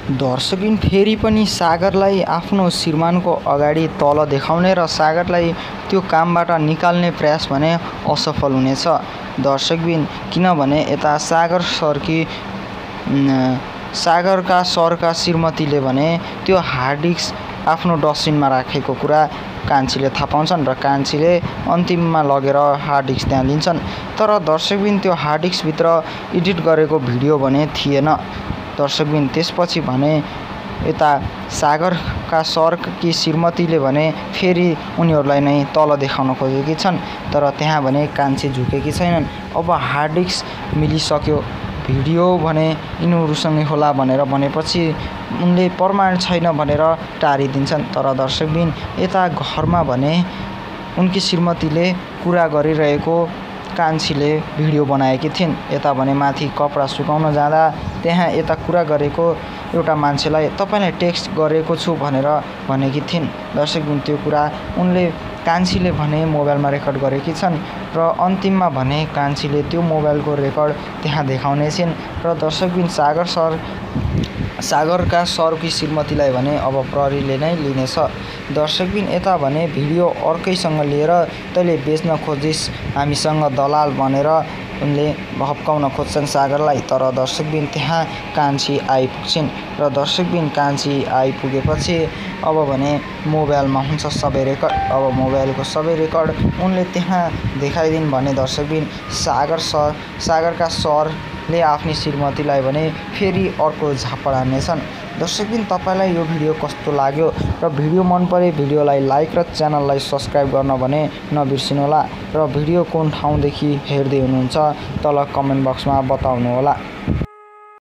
दर्शकबिन फेरि पनि सागरलाई आफ्नो श्रीमानको अगाडि तल देखाउने र सागरलाई त्यो कामबाट निकाल्ने प्रयास भने असफल हुनेछ दर्शकबिन। किनभने यता सागरका सरका श्रीमतीले भने त्यो हार्ड डिस्क आफ्नो डस्टबिनमा राखेको कुरा कान्छीले थाहा पाउँछन् र कान्छीले अन्तिममा लगेर हार्ड डिस्क त्यहाँ लिन्छन्। तर दर्शकबिन त्यो हार्ड डिस्कभित्र एडिट गरेको भिडियो भने थिएन दर्शकबिन। त्यसपछि भने यता सागरका सरकी श्रीमतीले भने फेरि उनीहरूलाई नै तल देखाउन खोजेकी छन्, तर त्यहाँ भने कान्छी झुकेकी छैनन्। अब हार्ड डिस्क मिलिसक्यो, भिडियो भने यिनीहरूसँगै होला भनेर भनेपछि उनले प्रमाण छैन भनेर टारिदिन्छन्। तर दर्शकबिन यता घरमा भने उनकी श्रीमतीले कुरा गरिरहेको कान्छीले भिडियो बनाएकी थिइन्। यता भने माथि कपडा सुकाउन जाँदा त्यहाँ यता कुरा गरेको एउटा मान्छेलाई तपाईलाई टेक्स्ट गरेको छु भनेर भनेकी थिइन् दर्शकबिन। त्यो कुरा उनले कान्छीले भने मोबाइलमा रेकर्ड गरेकी छन् र अन्तिममा भने कान्छीले त्यो मोबाइलको रेकर्ड त्यहाँ देखाउने छिन् र दर्शकबिन सागरका सरकी श्रीमतीलाई भने अब प्रहरीले नै लिनेछ दर्शकबिन। यता भने भिडियो अर्कैसँग लिएर तैँले बेच्न खोजिस् हामीसँग दलाल भनेर उनले भप्काउन खोज्छन् सागरलाई। तर दर्शकबिन त्यहाँ कान्छी आइपुग्छिन् र दर्शकबिन कान्छी आइपुगेपछि अब भने मोबाइलमा हुन्छ सबै रेकर्ड। अब मोबाइलको सबै रेकर्ड उनले त्यहाँ देखाइदिन् भने दर्शकबिन सागरका सरले आफ्नी श्रीमतीलाई भने फेरि अर्को झापड हान्नेछन् दर्शकबिन। तपाईँलाई यो भिडियो कस्तो लाग्यो र भिडियो मन परे भिडियोलाई लाइक र च्यानललाई सब्सक्राइब गर्न भने नबिर्सिनुहोला र भिडियो कुन ठाउँदेखि हेर्दै हुनुहुन्छ तल कमेन्ट बक्समा बताउनुहोला।